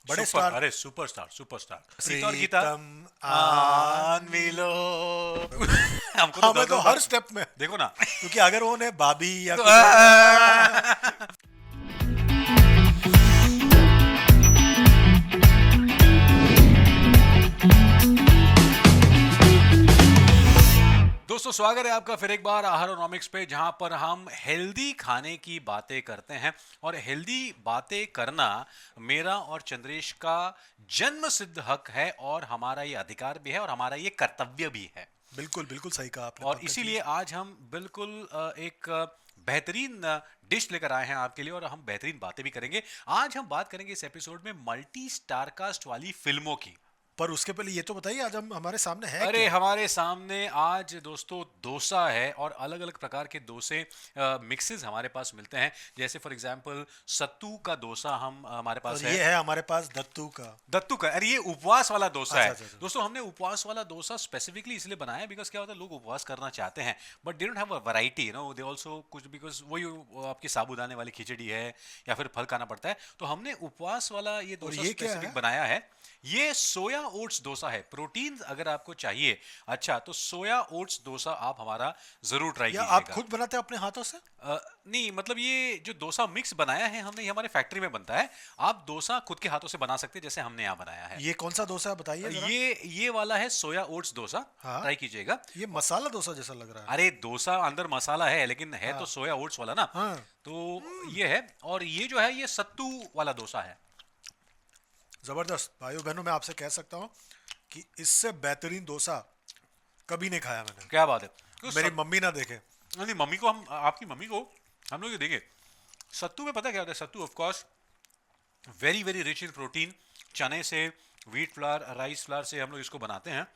बड़े super, star. अरे superstar superstar Sita Aur Gita. प्रीतम आन आन मिलो। मिलो। हमको तो हमें दर्द तो होगा। हर स्टेप में, देखो ना। क्योंकि अगर वो ने भाभी या तो कुछ और दोस्तों, स्वागत है आपका फिर एक बार आहारोनॉमिक्स पे, जहां पर हम हेल्दी खाने की बातें करते हैं। और हेल्दी बातें करना मेरा और चंद्रेश का जन्म सिद्ध हक है, और हमारा ये अधिकार भी है, और हमारा ये कर्तव्य भी है। बिल्कुल बिल्कुल सही कहा आपने और पंकज जी। इसीलिए आज हम बिल्कुल एक बेहतरीन डिश लेकर आए हैं आपके लिए, और हम बेहतरीन बातें भी करेंगे। आज हम बात करेंगे इस एपिसोड में मल्टी स्टारकास्ट वाली फिल्मों की। पर उसके पहले ये तो बताइए, आज हम हमारे सामने है अरे क्या? हमारे सामने आज दोस्तों डोसा है, और अलग अलग प्रकार के डोसे मिक्सेस हमारे पास मिलते हैं। जैसे फॉर एग्जांपल सत्तू का डोसा हम हमारे पास और है। ये है हमारे पास दत्तू का। दत्तू का, अरे ये उपवास वाला डोसा अच्छा है। अच्छा अच्छा। दोस्तों, हमने उपवास वाला डोसा स्पेसिफिकली इसलिए बनाया है बिकॉज क्या होता है, लोग उपवास करना चाहते हैं but they don't have a variety, you know, they also कुछ, बिकॉज वही आपकी साबूदाने वाली खिचड़ी है या फिर फल खाना पड़ता है। तो हमने उपवास वाला ये और डोसा ये क्या स्पेसिफिक है? बनाया है। ये सोया ओट्स डोसा है। प्रोटीन अगर आपको चाहिए, अच्छा, तो सोया ओट्स डोसा आप हमारा जरूर ट्राई या आप कीजिएगा। खुद बनाते हैं अपने हाथों से? नहीं, मतलब ये जो डोसा मिक्स बनाया है हमने, ये हमारे फैक्ट्री में बनता है। आप डोसा खुद के हाथों से बना सकते हैं, जैसे हमने यहाँ बनाया है। ये कौन सा डोसा है बताइए जरा। ये वाला है सोया ओट्स डोसा। हाँ, ट्राई कीजिएगा। ये मसाला डोसा जैसा लग रहा है। अरे डोसा अंदर मसाला है, लेकिन है तो हाँ सोया ओट्स वाला ना। हाँ। तो ये है। और ये जो है, ये सत्तू वाला डोसा है। जबरदस्त भाइयों बहनों, मैं आपसे कह सकता हूँ कि इससे बेहतरीन डोसा कभी नहीं खाया मैंने। क्या बात है। तो मेरी मम्मी ना देखे। नहीं, मम्मी को हम, आपकी मम्मी को हम लोग ये देंगे। सत्तू में पता क्या होता है, sattu of course very very rich in protein. चने से, व्हीट फ्लावर, राइस फ्लावर से हम लोग इसको बनाते हैं।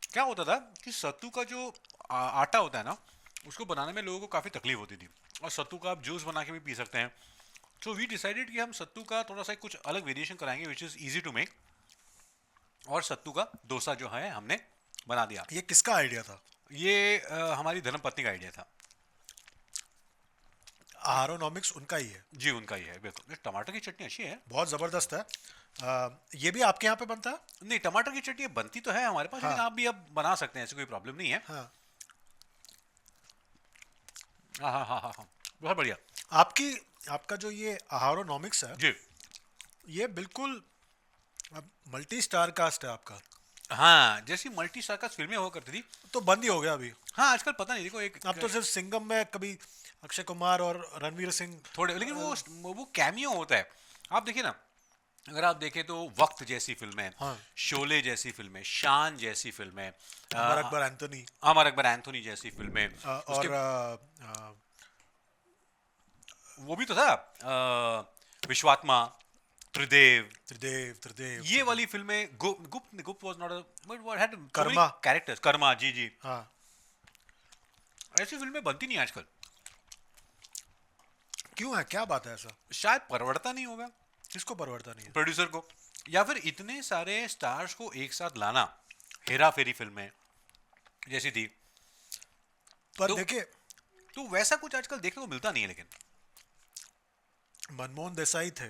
क्या होता था कि सत्तू का जो आटा होता है ना, उसको बनाने में लोगों को काफ़ी तकलीफ होती थी। और सत्तू का आप जूस बना के भी पी सकते हैं। सो वी डिसाइडेड कि हम सत्तू का थोड़ा सा कुछ अलग वेरिएशन कराएंगे which is easy to make. और सत्तू का डोसा जो है हमने बना दिया। ये किसका आइडिया था? ये हमारी धर्मपत्नी का आइडिया था। आहारोनॉमिक्स उनका ही है। जी, उनका ही है, बिल्कुल। ये टमाटर की चटनी अच्छी है। बहुत जबरदस्त है। ये भी आपके यहाँ पे बनता है? नहीं, टमाटर की चटनी बनती तो है हमारे पास, लेकिन हाँ आप भी अब बना सकते हैं, ऐसी कोई प्रॉब्लम नहीं है। हाँ। हाँ हाँ हाँ हाँ हाँ, बहुत बढ़िया। आपकी आपका जो ये आहारोनॉमिक्स है, जी। ये बिल्कुल मल्टी स्टार कास्ट है आपका। हाँ, जैसी मल्टी स्टारकास्ट फिल्में हुआ करती थी। तो बंद ही हो गया अभी। हाँ, आजकल पता नहीं, देखो एक अब तो सिर्फ सिंघम में कभी अक्षय कुमार और रणवीर सिंह। थोड़े, लेकिन वो कैमियो होता है। आप देखिए ना, अगर आप देखें तो वक्त जैसी फिल्में, हाँ। शोले जैसी फिल्में, शान जैसी फिल्में, अमर अकबर एंथोनी। अमर अकबर एंथोनी जैसी फिल्में, उसके और वो भी तो था, विश्वात्मा, त्रिदेव, त्रिदेव त्रिदेव ये वाली फिल्में। Gupt Gupt was not but what had Karma. Characters. Karma, जी जी। हाँ। ऐसी फिल्में बनती नहीं आजकल। क्यों है, क्या बात है ऐसा? शायद परवड़ता नहीं होगा किसको परवड़ता नहीं है? प्रोड्यूसर को, या फिर इतने सारे स्टार्स को एक साथ लाना। हेरा फेरी फिल्में जैसी थी। पर तो देखिए, तो वैसा कुछ आजकल देखने को मिलता नहीं है। लेकिन मनमोहन देसाई थे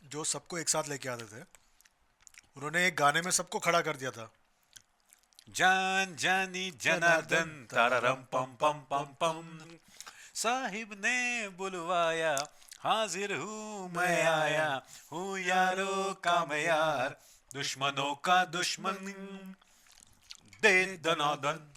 जो सबको एक साथ लेके आते थे। उन्होंने एक गाने में सबको खड़ा कर दिया था। जान जानी जनार्दन तारारम पम पम पम पम, साहिब ने बुलवाया, हाजिर हूँ मैं आया, हूँ यारों का मैं यार, दुश्मनों का दुश्मन, दे दनादन।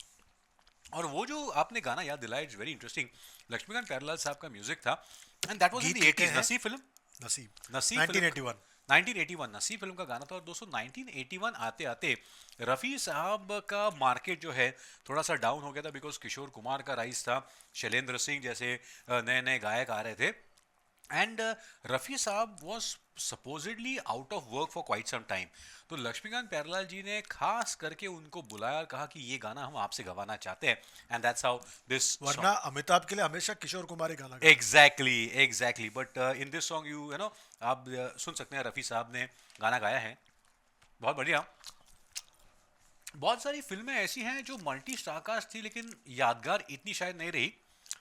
और वो जो आपने गाना याद दिलाया, it's very interesting. Laxmikant Pyarelal साहब का म्यूजिक था, एंड दैट वाज इन गीत द लिखे 80s। हैं नसीब फिल्म, नसीब। नसीब फिल्म, 1981। 1981 नसीब फिल्म का गाना था। और दोस्तों 1981 आते आते रफ़ी साहब का मार्केट जो है थोड़ा सा डाउन हो गया था, बिकॉज किशोर कुमार का राइज था, शैलेंद्र सिंह जैसे नए नए गायक आ रहे थे। एंड रफ़ी साहब was supposedly out of work for quite some time. तो लक्ष्मीकांत प्यारेलाल जी ने खास करके उनको बुलाया और कहा कि ये गाना हम आपसे गवाना चाहते हैं, एंड दैट्स हाउ दिस। वरना अमिताभ के लिए हमेशा किशोर कुमार ही गाना गाते। Exactly exactly, but in this song you know, आप सुन सकते हैं रफ़ी साहब ने गाना गाया है। बहुत बढ़िया। बहुत सारी फिल्में ऐसी हैं जो मल्टी स्टारकास्ट थी, लेकिन यादगार इतनी शायद नहीं रही।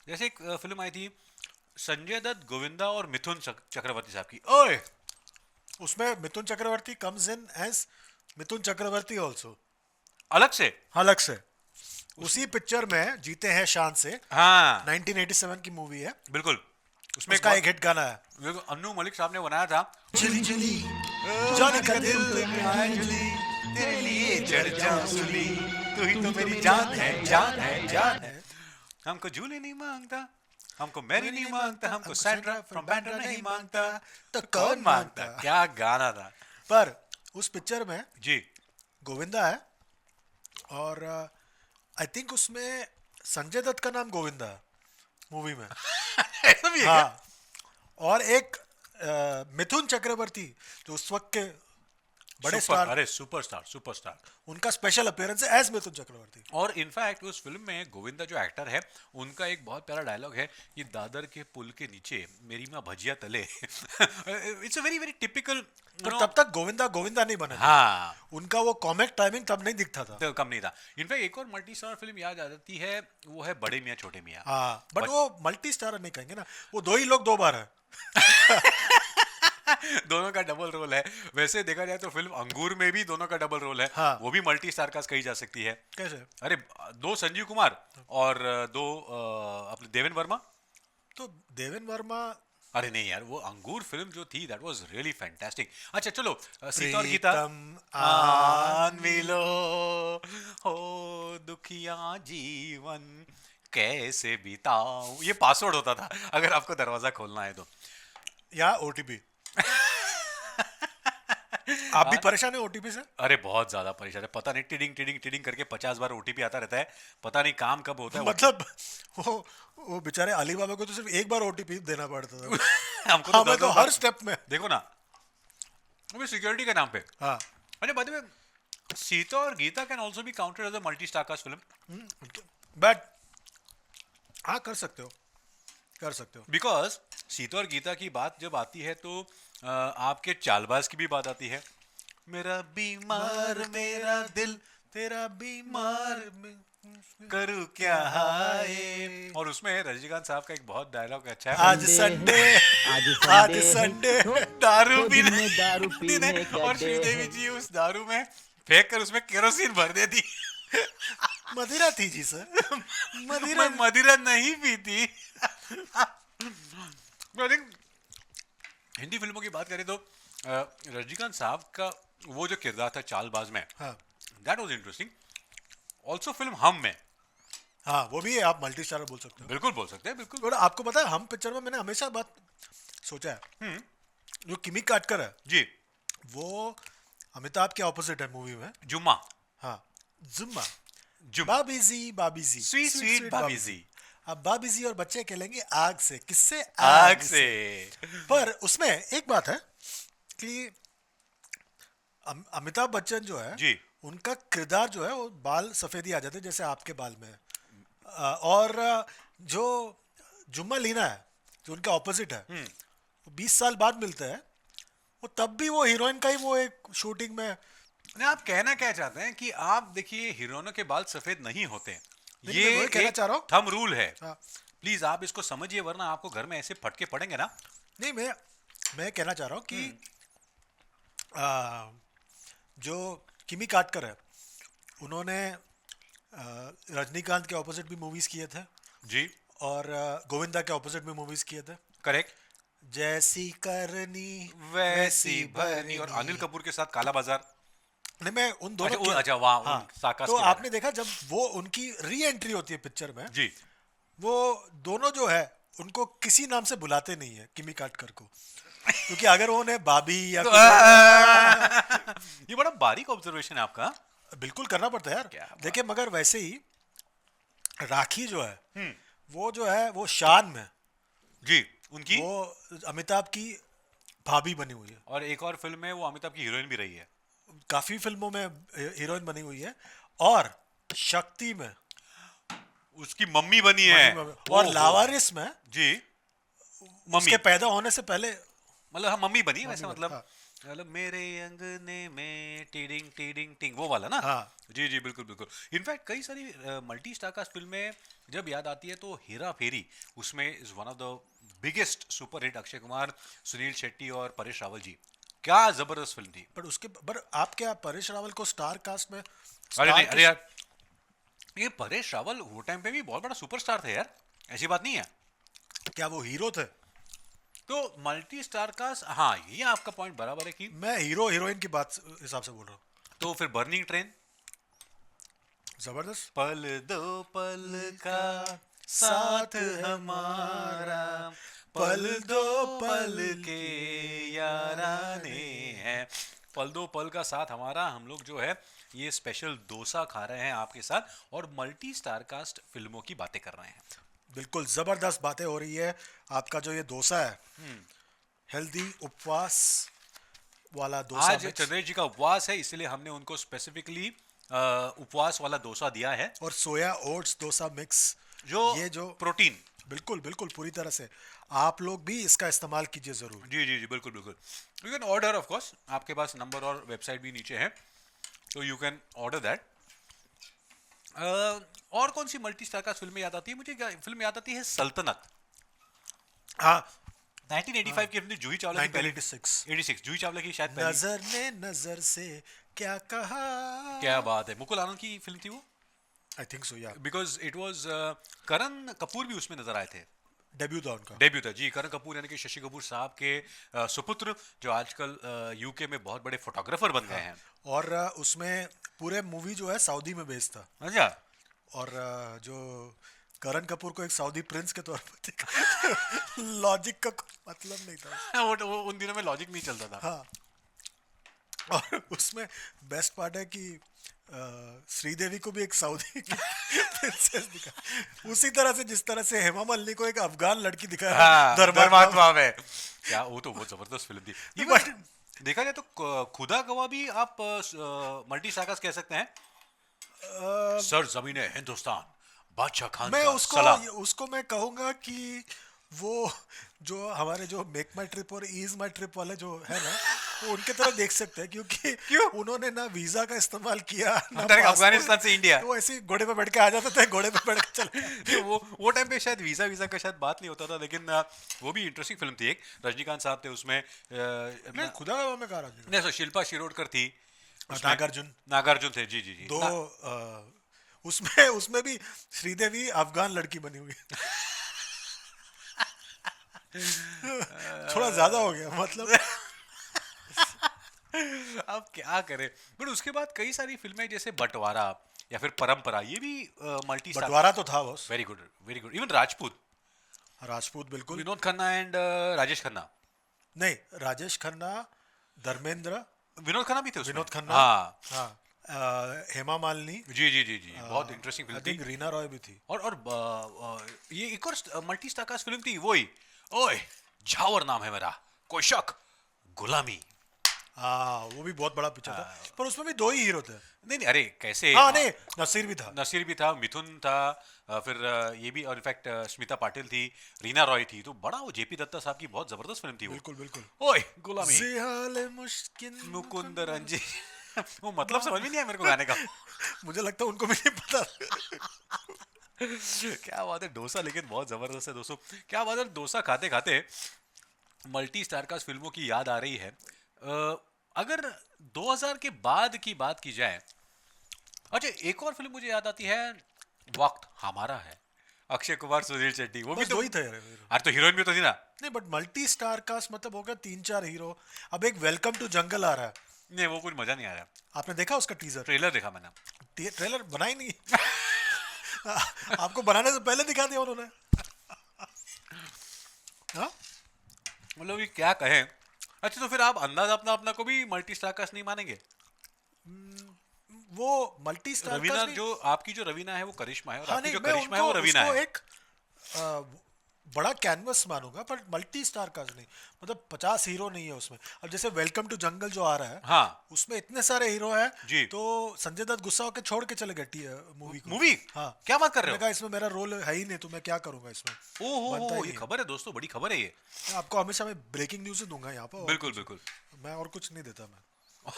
जैसे एक फिल्म आई थी संजय दत्त, गोविंदा और मिथुन चक्रवर्ती साहब की, ओए उसमें Mithun Chakraborty comes in as Mithun Chakraborty also, अलग से। अलग से। उसी पिक्चर में जीते हैं शान से, हाँ 1987 की मूवी है, बिल्कुल। उसमें उसका एक हिट गाना है, बिल्कुल अन्नू मलिक साहब ने बनाया था। चली चली जॉनी का दिल पे आए जुली, तेरे लिए चढ़ जाऊं सूली, तू ही तो मेरी जान है, जान है, जान है। हमको जूली नहीं मांगता, हमको मैरी नहीं मांगता, हमको सैंड्रा फ्रॉम बैंड्रा नहीं मांगता, तो कौन मांगता। क्या गाना था। पर उस पिक्चर में जी गोविंदा है, और आई थिंक उसमें संजय दत्त का नाम गोविंदा है मूवी में। ऐसा भी है क्या? हाँ, और एक मिथुन चक्रवर्ती जो उस वक्त के बड़े स्टार, अरे सुपरस्टार, सुपरस्टार। उनका स्पेशल अपीयरेंस है एज मिथुन चक्रवर्ती। और इनफैक्ट उस फिल्म में गोविंदा जो एक्टर है, उनका एक बहुत प्यारा डायलॉग है कि दादर के पुल के नीचे मेरी माँ भजिया तले। It's a very very typical. पर तब तक गोविंदा गोविंदा नहीं बने थे। हाँ उनका वो कॉमिक टाइमिंग तब नहीं दिखता था। तो कम नहीं था। इनफैक्ट एक और मल्टी स्टार फिल्म याद आ जाती है, वो है बड़े मियाँ छोटे मियाँ। हाँ, बट वो मल्टी स्टार नहीं कहेंगे ना, वो दो ही लोग दो बार है। दोनों का डबल रोल है। वैसे देखा जाए तो फिल्म अंगूर में भी दोनों का डबल रोल है। हाँ। वो भी मल्टी स्टार कास्ट कही जा सकती है। कैसे? अरे दो संजीव कुमार और दो अपने देवेन वर्मा। तो देवेन वर्मा, अरे नहीं यार, वो अंगूर फिल्म जो थी दैट वाज रियली फैंटास्टिक। अच्छा चलो, सीता और गीता। प्रीतम आन मिलो हो दुखिया जीवन कैसे बिताऊं, ये पासवर्ड होता था अगर आपको दरवाजा खोलना है तो। या ओटीपी। आप भी परेशान है ओटीपी से? अरे बहुत ज्यादा परेशान है, पता नहीं टिडिंग टिडिंग टिडिंग करके 50 बार ओटीपी आता रहता है, पता नहीं काम कब होता है। मतलब वो बेचारे अली बाबा को तो सिर्फ एक बार ओटीपी देना पड़ता था। हमको हमें तो हर स्टेप में। देखो ना, वो सिक्योरिटी के नाम पे। हाँ, अरे by the way, Seeta Aur Geeta can also be counted as a multi starcast film, but हाँ, कर सकते हो, कर सकते हो। बिकॉज सीता और गीता की बात जब आती है तो आपके चालबाज की भी बात आती है। मेरा बीमार मेरा दिल तेरा बीमार करूँ क्या हाय। और उसमें रजनीकांत साहब का एक बहुत डायलॉग अच्छा है, आज संडे, आज संडे, दारू पीने दारू दिन है, पीने का और डे श्रीदेवी है। जी उस दारू में फेंक कर उसमें केरोसिन भर देती। मदिरा थी जी सर, मदिरा। मैं मदिरा नहीं पीती। I think हिंदी फिल्मों की बात करें तो रजनीकांत साहब का वो जो किरदार था चालबाज में, हाँ that was interesting. Also film हम में हाँ, वो भी है, आप मल्टी स्टारर बोल सकते हो। बिल्कुल बोल सकते हैं, बिल्कुल। और आपको पता है, हम पिक्चर में मैंने हमेशा बात सोचा है, जो किमी काटकर है जी, वो अमिताभ के ऑपोजिट है मूवी में। जुम्मा, हाँ, जुम्मा, जुम्मा, बाबी जी, स्वीट स्वीट भाभी जी, अब बाबी जी और बच्चे खेलेंगे आग से। किससे? आग से। पर उसमें एक बात है कि अमिताभ बच्चन जो है, जी, उनका किरदार जो है वो बाल सफेदी आ जाते हैं जैसे आपके बाल में है। और जो जुम्मा लीना है, जो उनका ऑपोजिट है, वो 20 साल बाद मिलते हैं, वो तब भी वो हीरोइन का ही वो एक शूटिंग में। नहीं, आप कहना क्या चाहते हैं कि आप देखिए हीरोइनों के बाल सफेद नहीं होते, नहीं, मैं वही कहना चाह रहा हूँ। थंब रूल है। हाँ। प्लीज आप इसको समझिए, वरना आपको घर में ऐसे फटके पड़ेंगे ना। नहीं, मैं कहना चाह रहा हूँ कि जो किमी काटकर है, उन्होंने रजनीकांत के ऑपोजिट भी मूवीज किए थे, जी, और गोविंदा के ऑपोजिट भी मूवीज किए थे। करेक्ट। जैसी करनी वैसी भरनी, और अनिल कपूर के साथ काला बाजार। नहीं, मैं उन दोनों अच्छा, अच्छा, वहाँ हाँ, उन साकास तो के बारे आपने देखा जब वो उनकी री एंट्री होती है पिक्चर में, जी, वो दोनों जो है उनको किसी नाम से बुलाते नहीं है किमी काटकर को, क्योंकि अगर उन्हें भाभी या ये बड़ा बारीक ऑब्जर्वेशन है आपका। बिल्कुल करना पड़ता है क्या यार। बात। देखिए, मगर वैसे ही राखी जो है, वो जो है वो शान में, जी, उनकी वो अमिताभ की भाभी बनी हुई है। और एक और फिल्म में वो अमिताभ की हीरोइन भी रही है। काफी फिल्मों में हीरोइन बनी हुई है, और शक्ति में उसकी मम्मी बनी है। और ओहो। लावारिस में जी, मम्मी, उसके पैदा होने से पहले। मतलब हाँ, मम्मी बनी है वैसे, मम्मी मतलब हाँ। मतलब मेरे अंगने में टिडिंग टिडिंग टिंग, वो वाला ना। हाँ। जी जी, बिल्कुल बिल्कुल। इनफैक्ट कई सारी मल्टी स्टारकास्ट फिल्में जब याद आती है तो हेरा फेरी उसमें is one of the biggest super hit. Akshay Kumar, Sunil Shetty और परेश रावल जी। क्या जबरदस्त फिल्म थी। पर उसके पर आप क्या परेश रावल को स्टार कास्ट में अरे नहीं, स्टार अरे यार, ये परेश रावल वो टाइम पे भी बहुत बड़ा सुपरस्टार थे यार, ऐसी बात नहीं है। क्या वो हीरो थे? तो मल्टी स्टार का, हाँ ये आपका पॉइंट बराबर है कि, मैं हीरो हीरोइन की बात हिसाब से बोल रहा हूँ। तो फिर बर्निंग ट्रेन, जबरदस्त। पल दो पल का साथ हमारा, पल दो पल के याराने हैं, पल दो पल का साथ हमारा। हम लोग जो है ये स्पेशल डोसा खा रहे हैं आपके साथ और मल्टी स्टार कास्ट फिल्मों की बातें कर रहे हैं। बिल्कुल जबरदस्त बातें हो रही है। आपका जो ये डोसा है, हेल्दी उपवास वाला डोसा आज मिक्स चंद्रेश जी का उपवास है, इसलिए हमने उनको स्पेसिफिकली उपवास वाला डोसा दिया है, और सोया ओट्स डोसा मिक्स। जो ये जो प्रोटीन। बिल्कुल बिल्कुल पूरी तरह से आप लोग भी इसका इस्तेमाल कीजिए जरूर। जी जी जी, बिल्कुल बिल्कुल। You can order, of course आपके पास नंबर और वेबसाइट भी नीचे है, तो यू कैन ऑर्डर दैट। और कौन सी मल्टी स्टार का फिल्म याद आती है मुझे? फिल्म याद आती है सल्तनत, हाँ, 1985 की फिल्म थी, जूही चावला की पहली। 1986। 86 जूही चावला की शायद पहली। नजर ने नजर से क्या कहा। क्या बात है, मुकुल आनंद की फिल्म थी वो, आई थिंक सो या। बिकॉज इट वाज करण कपूर भी उसमें नजर आए थे। डेब्यू था उनका। डेब्यू था जी, करण कपूर यानी कि शशि कपूर साहब के सुपुत्र, जो आजकल यूके में बहुत बड़े फोटोग्राफर बन गए हैं। और उसमें पूरे मूवी जो है सऊदी में बेस्ड था। अच्छा। और जो करण कपूर को एक सऊदी प्रिंस के तौर पर देखा, लॉजिक का कोई मतलब नहीं था। वो उन दिनों में लॉजिक नहीं चलता था। हाँ, और उसमें बेस्ट पार्ट है कि श्रीदेवी को भी एक सऊदी प्रिंसेस दिखा, उसी तरह से जिस तरह से हेमा मालिनी को एक अफगान लड़की दिखाया हाँ, धर्मात्मा। में क्या, वो तो बहुत जबरदस्त फिल्म थी। But- इवन देखा जाए तो खुदा गवाह भी आप मल्टी स्टारकास्ट कह सकते हैं। सर जमीने हिंदुस्तान, बादशाह खान मैं का उसको सलाम। उसको मैं कहूंगा कि वो जो हमारे जो मेक माई ट्रिप और ईज माई ट्रिप वाले जो है ना, वो उनके तरह देख सकते हैं, क्योंकि क्यों? उन्होंने ना वीजा का इस्तेमाल किया ना डायरेक्ट passport। अफगानिस्तान से इंडिया। तो वो ऐसे ही घोड़े पे बैठ के आ जाते थे, घोड़े पे बैठ के चले जाते। नहीं, वो टाइम पे शायद वीजा वीजा का शायद बात नहीं होता था, लेकिन वो भी इंटरेस्टिंग फिल्म थी। एक रजनीकांत साहब थे उसमें, नहीं, खुदा में कहा राजू। नहीं, शिल्पा शिरोडकर थी उसमें, नागार्जुन। नागार्जुन थे, जी जी जी। दो उसमें उसमें भी श्रीदेवी अफगान लड़की बनी हुई है। थोड़ा ज्यादा हो गया मतलब। अब क्या करें, बट उसके बाद कई सारी फिल्में जैसे बंटवारा या फिर परंपरा, ये भी मल्टी स्टार। बंटवारा तो था बस। Very good, very good. Even Rajput, Rajput बिल्कुल। विनोद खन्ना एंड राजेश खन्ना। नहीं, राजेश खन्ना, धर्मेंद्र, विनोद खन्ना भी थे उसमें। विनोद खन्ना, हाँ हाँ, हेमा मालिनी, जी जी जी जी, बहुत इंटरेस्टिंग फिल्म आई थी। थिंक रीना रॉय भी थी। और ये एक और मल्टी स्टारकास्ट फिल्म थी, वही ओए झावर नाम है मेरा, कोई शक, गुलामी। हाँ, वो भी बहुत बड़ा पिक्चर था, पर उसमें भी दो ही हीरो थे। नहीं नहीं, अरे कैसे, हाँ, नहीं, नसीर भी था। नसीर भी था, मिथुन था, फिर ये भी, और इनफैक्ट स्मिता पाटिल थी, रीना रॉय थी, तो बड़ा वो जेपी दत्ता साहब की बहुत जबरदस्त फिल्म थी वो। बिल्कुल बिल्कुल। ओए गुलामी, जिहाल मुश्किल मुकुंद रंजी। वो मतलब समझ में नहीं आया मेरे को गाने का। मुझे लगता है उनको भी नहीं पता। क्या बात है, डोसा लेकिन बहुत जबरदस्त है दोस्तों। क्या बात है, डोसा खाते खाते मल्टी स्टारकास्ट फिल्मों की याद आ रही है। अगर 2000 के बाद की बात की जाए, अच्छा एक और फिल्म मुझे याद आती है, वक्त हमारा है, अक्षय कुमार, सुनील शेट्टी, वो भी बस तो, दो ही थे यार। अरे तो हीरोइन भी तो थी ना। नहीं, बट मल्टी स्टार कास्ट मतलब हो गया 3-4 हीरो। अब एक वेलकम टू जंगल आ रहा है, नहीं वो कुछ मजा नहीं आ रहा। आपने देखा उसका टीजर? ट्रेलर देखा मैंने। ट्रेलर बना ही नहीं। आपको बनाने से पहले दिखा दिया उन्होंने। हाँ, मतलब ये क्या कहें। अच्छा तो फिर आप अंदाज अपना अपना को भी मल्टी स्टारकास्ट नहीं मानेंगे? वो मल्टी स्टार रवीना, कास्ट नहीं। जो आपकी जो रवीना है वो करिश्मा है, और हाँ, आपकी नहीं, जो मैं करिश्मा है वो उनको रवीना उसको है। एक बड़ा कैनवस मानूंगा, पर मल्टी स्टार कास्ट नहीं। मतलब 50 हीरो नहीं है उसमें। अब जैसे वेलकम टू जंगल जो आ रहा है, हाँ उसमें इतने सारे हीरो हैं, जी। तो संजय दत्त गुस्सा होकर छोड़ के चले गए मूवी को। मूवी, हाँ, क्या बात कर रहे मैंने हो? कहा इसमें मेरा रोल है ही नहीं, तो मैं क्या करूंगा इसमें। बनता ही ये नहीं। खबर है दोस्तों, बड़ी खबर है ये। आपको हमेशा मैं ब्रेकिंग न्यूज दूंगा यहाँ पर। बिल्कुल बिल्कुल। मैं और कुछ नहीं देता मैं।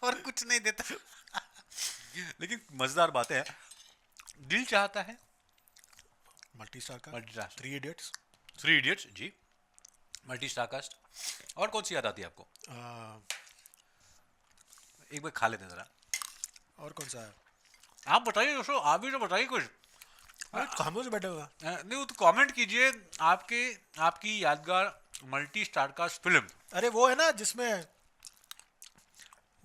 और कुछ नहीं देता। लेकिन मजेदार बात है, दिल चाहता है, मल्टी स्टार का मल्टी स्टार, 3 इडियट्स। 3 इडियट्स जी, मल्टी स्टारकास्ट। और कौन सी याद आती है आपको? एक बार खा लेते हैं जरा। और कौन सा है? आप बताइए दोस्तों, आप भी तो बताइए कुछ। अरे खामोश बैठे हुआ। नहीं वो तो कमेंट कीजिए आपकी यादगार मल्टी स्टारकास्ट फिल्म। अरे वो है ना जिसमें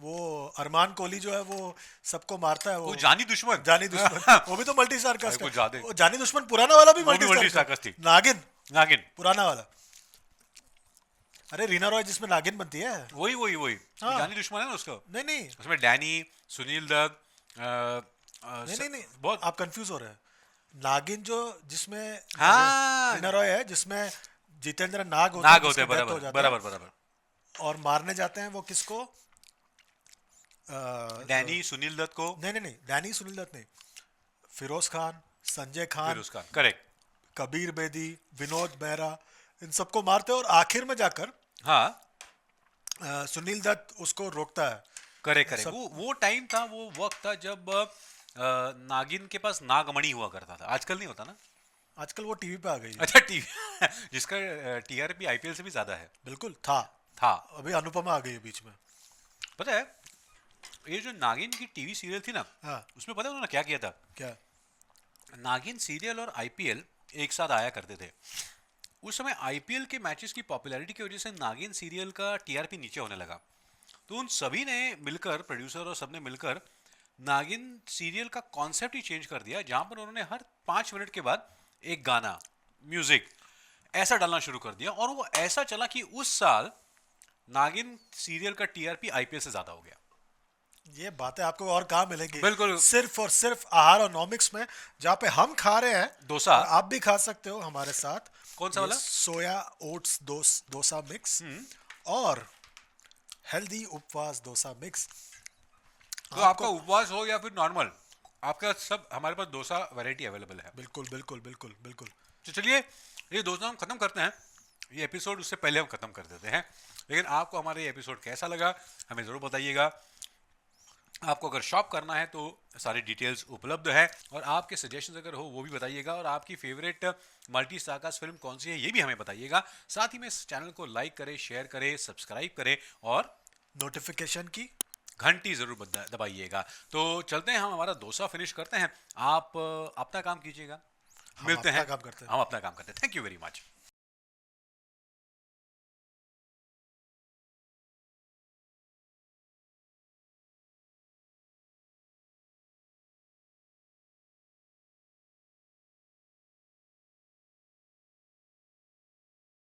वो अरमान कोहली जो है वो सबको मारता है, वो वो जानी दुश्मन। जानी दुश्मन। वो भी तो मल्टी स्टार कास्ट कुछ का। ज्यादा। वो जानी दुश्मन पुराना वाला भी वो भी multi multi star star cast थी। नागिन नागिन। पुराना वाला। अरे रीना रॉय जिसमें नागिन बनती है। वही हाँ। जानी दुश्मन है ना उसका। नहीं नहीं उसमें डैनी, सुनील दत्त, नहीं बहुत। आप कंफ्यूज हो रहे हैं। नागिन जो जिसमें हाँ। रीना रॉय है, जिसमें जितेंद्र नाग नाग होते जिसकी हैं, death हो बराबर जाता है, बराबर। और मारने जाते हैं वो किसको? डैनी, सुनील दत्त को। नहीं डैनी सुनील दत्त नहीं, फिरोज खान, संजय खान, फिर उसका करेक्ट। कबीर बेदी, विनोद मेहरा, इन सबको मारते हैं और आखिर में जाकर हाँ सुनील दत्त उसको रोकता है। करेक्ट। सब- वो टाइम था, वो वक्त था जब नागिन के पास नागमणि हुआ करता था। आजकल नहीं होता ना। आजकल वो टीवी पे आ गई है। अच्छा टीवी जिसका टीआरपी आईपीएल से भी ज्यादा है। बिल्कुल था। था। अभी अनुपमा आ गई है बीच में। पता है ये जो नागिन की टीवी सीरियल थी ना, हाँ उसमें पता है उन्होंने क्या किया था? क्या? नागिन सीरियल और आईपीएल एक साथ आया करते थे। उस समय आईपीएल के मैचेस की पॉपुलैरिटी की वजह से नागिन सीरियल का टीआरपी नीचे होने लगा। तो उन सभी ने मिलकर, प्रोड्यूसर और सबने मिलकर नागिन सीरियल का कॉन्सेप्ट ही चेंज कर दिया, जहां पर उन्होंने हर 5 मिनट के बाद एक गाना, म्यूजिक ऐसा डालना शुरू कर दिया। और वो ऐसा चला कि उस साल नागिन सीरियल का टीआरपी आईपीएल से ज्यादा हो गया। ये बातें आपको और कहाँ मिलेंगी? बिल्कुल। सिर्फ और सिर्फ आहार और नॉमिक्स में, जहाँ पे हम खा रहे हैं डोसा। और आप भी खा सकते हो हमारे साथ। कौन सा ये वाला? सोया ओट्स डोसा मिक्स और हेल्दी उपवास डोसा मिक्स। तो आपका उपवास हो या फिर नॉर्मल, आपका सब हमारे पास डोसा वैरायटी अवेलेबल है। बिल्कुल बिल्कुल बिल्कुल बिल्कुल। तो चलिए ये डोसा हम खत्म करते हैं। ये एपिसोड उससे पहले हम खत्म कर देते हैं। लेकिन आपको हमारा ये एपिसोड कैसा लगा हमें ज़रूर बताइएगा। आपको अगर शॉप करना है तो सारी डिटेल्स उपलब्ध है, और आपके सजेशंस अगर हो वो भी बताइएगा, और आपकी फेवरेट मल्टी स्टारकास्ट फिल्म कौन सी है ये भी हमें बताइएगा। साथ ही में इस चैनल को लाइक करें, शेयर करें, सब्सक्राइब करें और नोटिफिकेशन की घंटी जरूर दबाइएगा। तो चलते हैं, हम हमारा डोसा फिनिश करते हैं। आप अपना काम कीजिएगा। मिलते हैं। काम करते हैं। हम अपना काम करते हैं। Thank you very much.